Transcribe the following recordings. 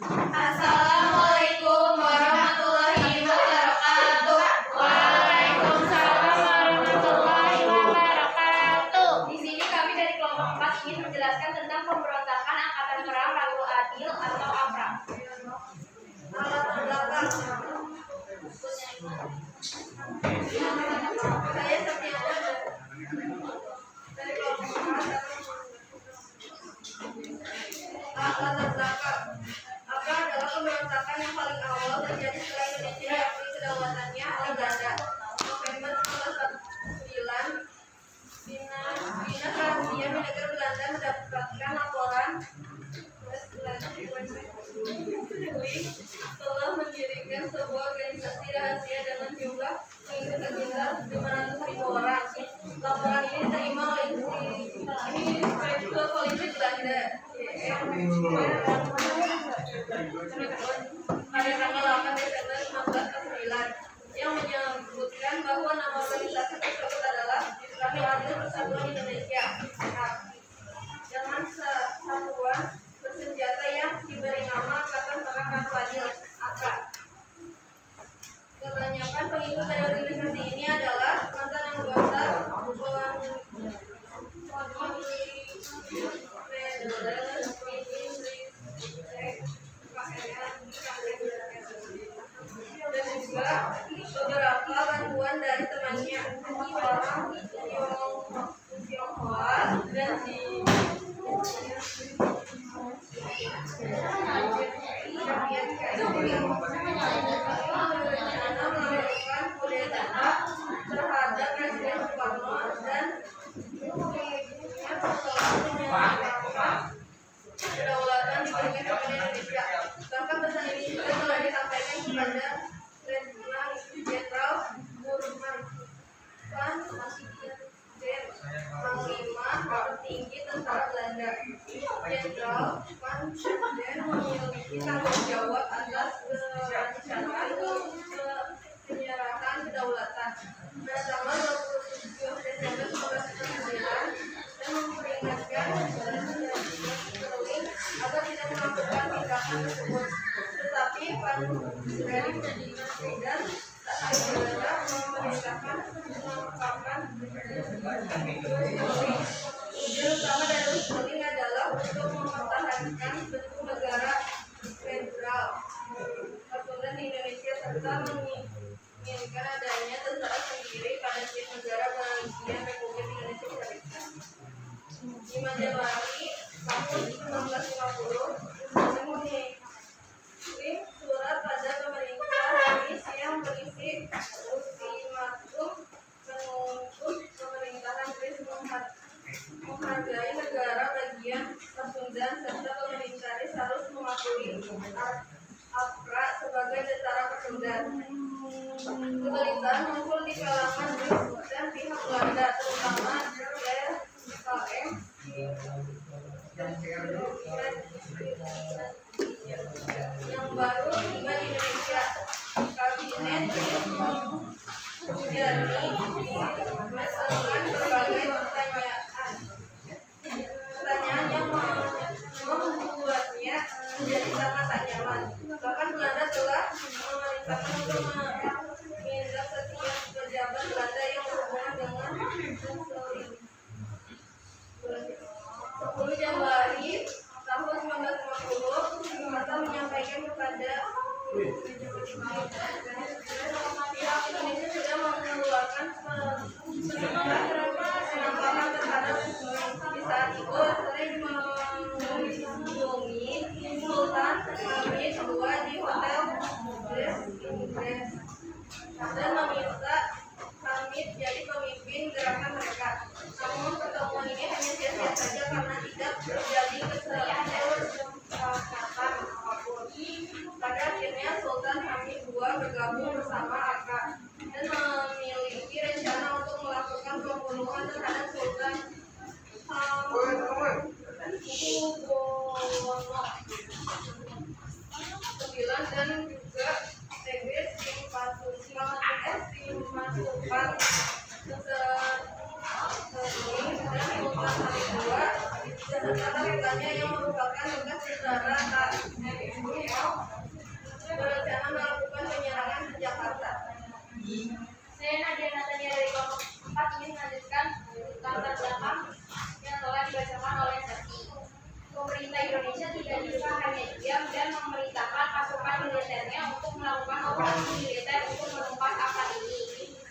Assalamualaikum warahmatullahi wabarakatuh. Waalaikumsalam warahmatullahi wabarakatuh. Di sini kami dari kelompok 4 ingin menjelaskan tentang pemberontakan Angkatan Perang Rabu Adil atau APRA. Saya Septiana dari kelompok 4. Latar belakang APRA adalah pemberontakan yang paling awal terjadi setelah Indonesia diakui kedaulatannya oleh Belanda. November 1949, Dinas Rahasia Militer Belanda mendapatkan laporan telah mendirikan sebuah organisasi rahasia dengan jumlah pengikut sekitar 500.000 orang. Laporan ini diterima oleh Inspektur Polisi Belanda pada tanggal 8 Desember 1949 yang menyebutkan bahwa nama organisasi tersebut adalah Rabu Adil Persatuan Indonesia dengan satuan bersenjata yang diberi nama Angkatan Perang Rabu Adil (APRA). Kebanyakan pengikut dari organisasi ini adalah mantan anggota dan juga beberapa bantuan dari temannya orang Tionghoa dan berencana melakukan kudeta terhadap Presiden Soekarno dan setelah kedaulatan diberikan kepada Indonesia. Bahkan pesan ini juga telah disampaikan kepada Letnan Jenderal Burman Panglima tertinggi tentara Belanda. Jenderal Van Den memiliki tanggung jawab atas perencanaan penyerahan kedaulatan. Pada tanggal 27 Desember 1949 dan memperingatkan agar tidak melakukan tindakan tersebut. Tetapi Van Den dan tak segera memerintahkan mengungkapkan tujuan utama dari Sterling adalah untuk mempertahankan bentuk negara federal persatuan di Indonesia serta menginginkan adanya tentara sendiri pada setiap negara bagian Republik Indonesia Serikat. 5 Januari tahun 1950 mengirim surat pada pemerintah Inggris yang berisi ultimatum menuntut pemerintahan Inggris menghargai negara bagian Pasundan serta pemerintah Inggris harus mengakui APRA sebagai tentara Pasundan. Kegelisahan muncul di kalangan Inggris dan pihak Belanda, terutama KM yang baru tiba di Indonesia. Kabinet menjadi menyelesaikan berbagai pertanyaan yang membuatnya menjadi sangat tak nyaman. Bahkan Belanda telah memerintahkan untuk menindak setiap pejabat Belanda yang berhubungan dengan Mussolini. 10 Januari tahun 1950, Soeharto menyampaikan kepada pihak Indonesia sudah mengeluarkan penampakan terhadap di saat itu sering mengunjungi Sultan Hamid II di Hotel Inggris dan meminta Hamid jadi pemimpin gerakan mereka. Namun pertemuan ini hanya sia-sia saja karena tidak terjadi kesepakatan apapun. Pada akhirnya Sultan Hamid II bergabung bersama APRA dan memiliki rencana untuk melakukan pembunuhan terhadap Sultan Hamengkubuwono IX dan juga Inggris dimasukkan Sterling dan Sultan Hamid II beserta tarikannya yang merupakan bekas saudara KMU Saya Nadia Natania dari kelompok 4 ingin melanjutkan latar belakang yang telah dibacakan oleh Sakti. Pemerintah Indonesia tidak bisa hanya diam dan memerintahkan pasukan militernya untuk melakukan operasi militer untuk menumpas APRA ini.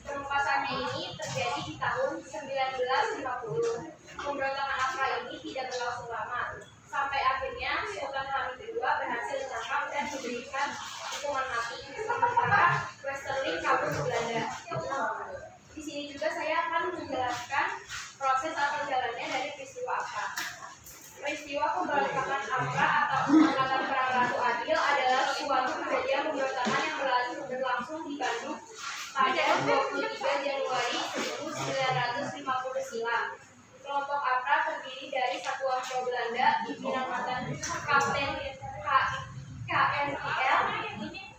Penumpasannya ini terjadi di tahun 1950. Pemberontakan APRA ini tidak berlangsung lama, sampai akhirnya Sultan Hamid II berhasil ditangkap dan diberikan hukuman mati. Sementara Westerling kabur ke Belanda. Di sini juga saya akan menjelaskan proses atau jalannya dari peristiwa APRA. Peristiwa pemberontakan APRA atau Angkatan Perang Ratu Adil adalah suatu kejadian pemberontakan yang berlangsung di Bandung pada 23 Januari 1950 silam. Kelompok APRA terdiri dari satuan pro Belanda pimpinan mantan Kapten KNIL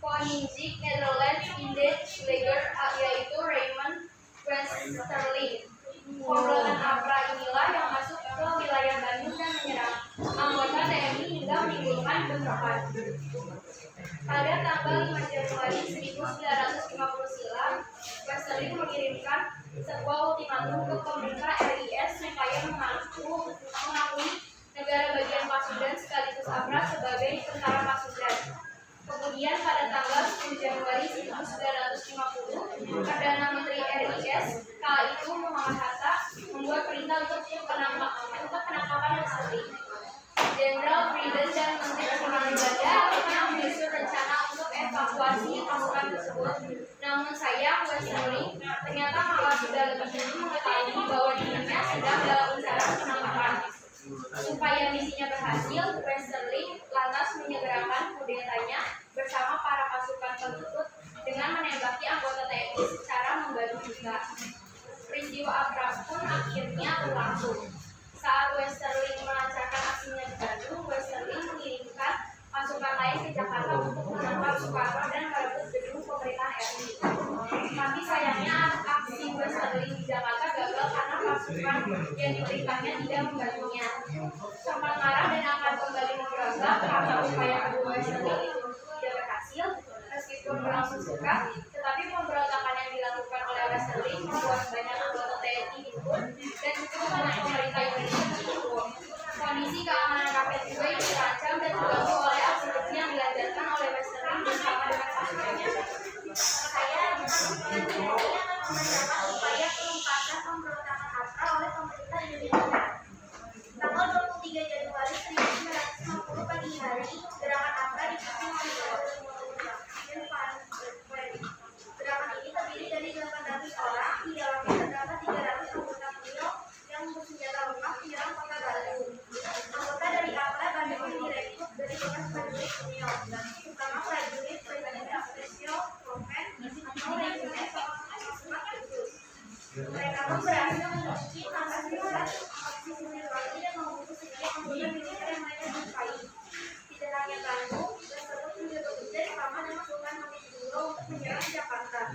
Koningick Netherlands Indisch Leger yaitu Raymond Westerling. Komplotan APRA inilah yang masuk ke wilayah Bandung dan menyerang anggota TNI hingga menimbulkan bentrokan. Pada tanggal 5 Januari 1950 silam, Westerling mengirimkan sebuah ultimatum ke pemerintah RIS supaya mengakui negara bagian Pasundan sekaligus APRA sebagai tentara Pasundan. Kemudian pada tanggal 10 Januari 1950, Perdana Menteri RIS kala itu Muhammad Hatta membuat perintah untuk penangkapan Westerling. Jenderal Frieden dan Menteri Pertahanan Belanda akhirnya menyusun rencana untuk evakuasi pasukan tersebut. Namun sayang Westerling ternyata malah sudah lebih dulu mengetahui bahwa dirinya sedang dalam usaha penangkapan. Supaya misinya berhasil, Westerling lantas menyegerakan kudetanya bersama para pasukan pengikut dengan menembaki anggota TNI secara membabi-buta. Peristiwa APRA pun akhirnya berlangsung. Saat Westerling melancarkan aksinya di Bandung, Westerling mengirimkan pasukan lain ke Jakarta untuk menangkap Soekarno dan merebut gedung pemerintahan RI. Tapi sayangnya aksi Westerling di Jakarta gagal karena pasukan yang diberikannya tidak membantunya. Sempat marah dan akan kembali memberontak karena upaya kedua Westerling itu tidak berhasil. Meskipun berlangsung singkat, tetapi pemberontakan yang dilakukan oleh Westerling membuat banyak anggota TNI ikut dan cukup banyak pemerintah Indonesia terpukul. Kondisi keamanan rakyat juga yang terancam dan terganggu oleh aksi keji yang dilancarkan oleh Westerling bersama dengan pasukannya. Saya membacakan upaya penumpasan pemberontakan APRA oleh pemerintah Indonesia. Tanggal 23 Januari 1950 pagi hari, gerakan APRA dipimpin oleh gerakan ini terdiri dari 800 orang, di dalamnya terdapat 300 anggota PRIO yang bersenjata lengkap menyerang kota Bandung. Anggota dari APRA Bandung ini direkrut dari bekas prajurit PRIO, terutama prajurit Special Command atau Regimen Pasukan Khusus. Mereka pun berhasil memiliki markas besar, posisi sipil lagi dan membunuh setiap anggota militer yang lainnya disukai. Tidak hanya Bandung, tersebut juga bekerja sama dengan Sultan Hamid II untuk menyerang Jakarta.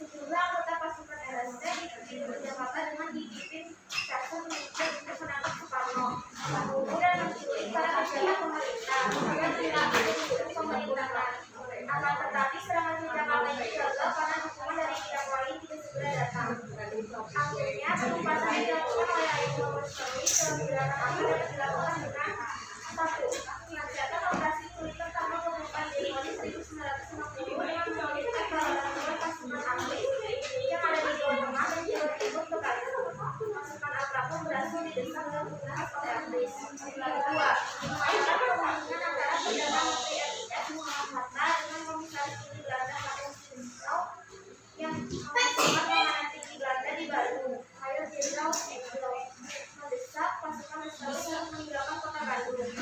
Sejumlah anggota pasukan RST dikirim ke Jakarta dengan dipimpin Satu Minister untuk menangkap Soekarno, membunuh dan menculik para pejabat pemerintah yang dilakukan pemerintahan. Akan tetapi serangan ke Jakarta ini gagal karena dukungan dari pihak lain tidak segera datang. Akhirnya penumpasan dilakukan oleh Ayatollah Westerling dalam gerakan APRA dapat dilakukan dengan 1. Melancarkan operasi militer tanggal 24 Januari 1950 dengan menolakkan peralatan pasukan Angglis yang ada di Jawa Tengah dan Jawa Timur ke Bandung. Pasukan APRA pun berhasil didesak dan dibunuh oleh Angglis. 2. Memainkan pertandingan antara Perdana Menteri RIS Muhammad Hatta dengan Komisaris Tinggi Belanda Karl Steenkous yang sama-sama komandan tinggi Belanda di Bandung, Mayor Jenderal Steenkous, mendesak pasukan Westerling untuk meninggalkan kota Bandung. 3.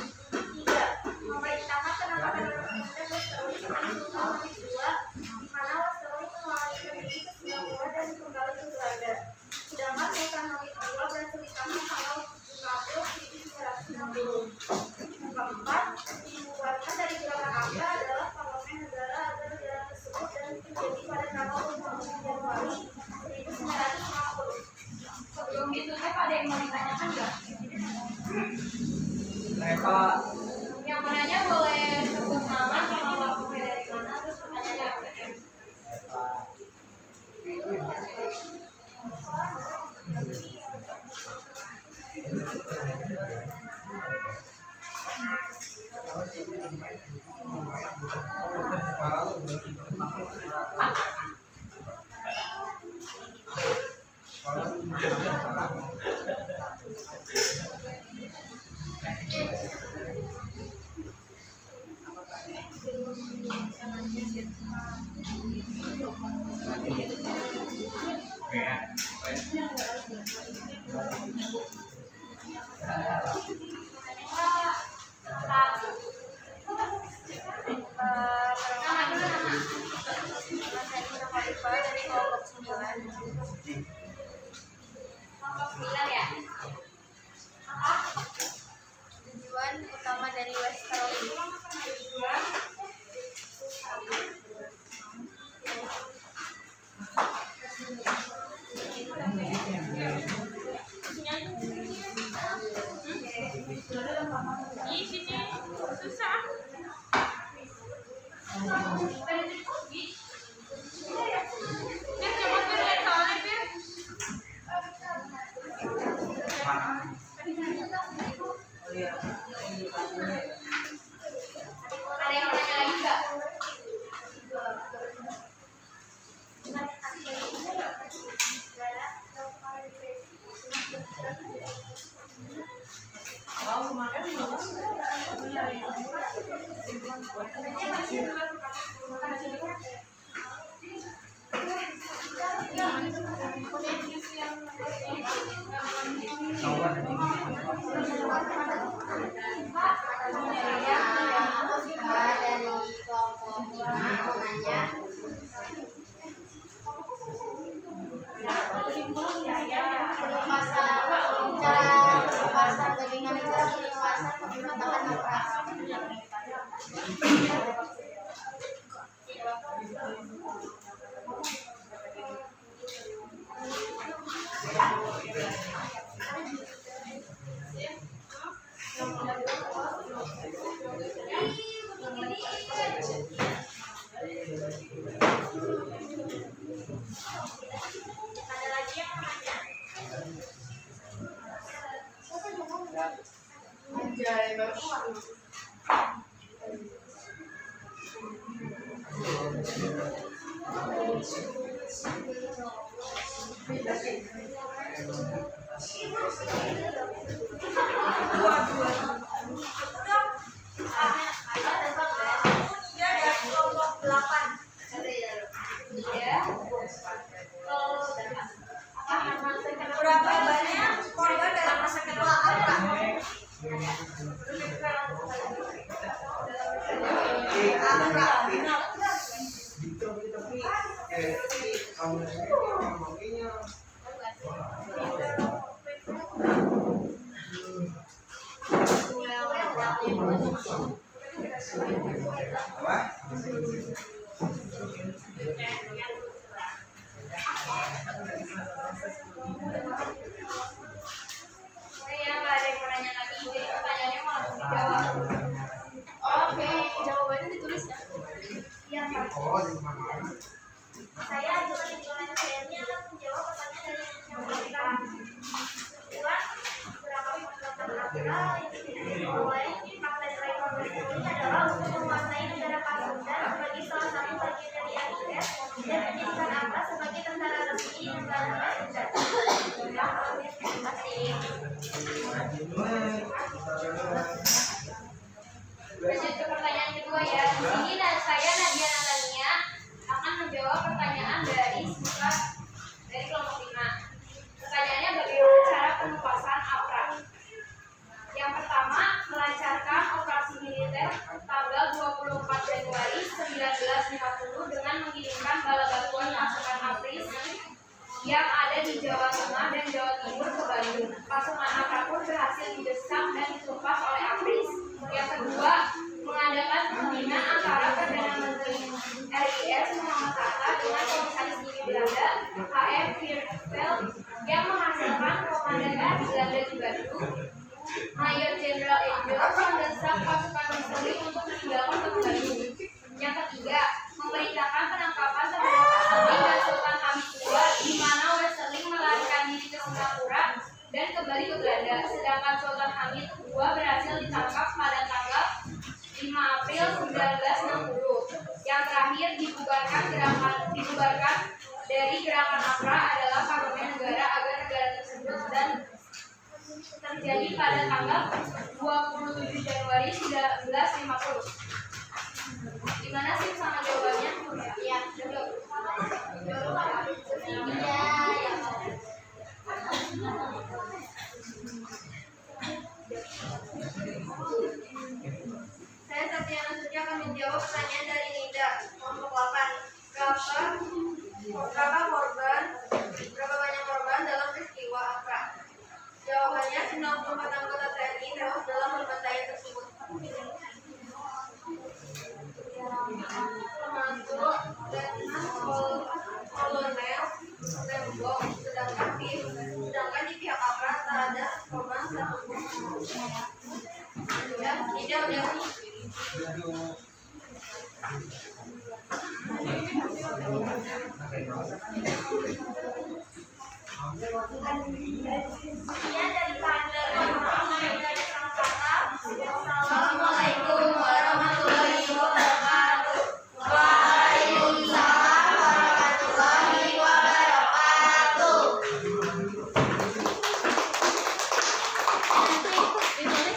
Memerintahkan penangkapan Westerling Westerling oleh Sultan Hamid II, di mana Westerling melarikan diri ke Singapura dan kembali ke Belanda. Sedangkan Sultan Hamid II berhasil ditangkap tanggal 7 April 1960. 4. Dibubarkan dari gerakan APRA adalah parlemen negara agar gerakan tersebut dan terjadi pada tanggal 27 Januari 1950. Sebelum itu, ada yang mau ditanyakan nggak? Yang menanya boleh sebut nama, waktunya dari mana, terus pertanyaannya apa? Dari kelompok 9. Kelompok 9 ya. Tujuan utama dari Westerly. Ih, sini susah. Bir, coba Bir, lihat soalnya Bir. Ada yang mau nanya lagi nggak? Ada lagi yang mau nanya? Berapa banyak korban dalam masa kedua apa? Ya, nggak ada yang mau nanya lagi. Jadi pertanyaannya mau langsung dijawab. Oke, jawabannya ditulis ya? Iya, Pak. Saya juga di tulisan saya akan menjawab pertanyaan dari yang memberikan ukuran berapa menggunakan aturan mulai praktek rekor ini adalah untuk menguasai negara Pasundan sebagai salah satu bagian dari AIS dan menjadikan APRA sebagai tentara resmi di negara Pasundan. Terima kasih. Lanjut ke pertanyaan kedua ya. Di sini saya Nadia Natania akan menjawab pertanyaan dari siswa dari kelompok 5. Pertanyaannya bagaimana cara penugasan APRA? Yang pertama, melancarkan operasi militer dari gerakan APRA adalah parlemen negara agar negara tersebut dan terjadi pada tanggal 27 Januari 1950. Gimana sih sama jawabannya? Ya, dulu. Saya Tatiana Suci akan menjawab pertanyaan dari Ninda. Kelompok 8. Berapa banyak korban dalam peristiwa APRA? Jawabannya 94 anggota TNI tewas dalam pembantaian tersebut. Termasuk Letnan Kolonel Tembok, sedangkan di pihak APRA tak ada korban satupun. Ya, tidak udah. Dari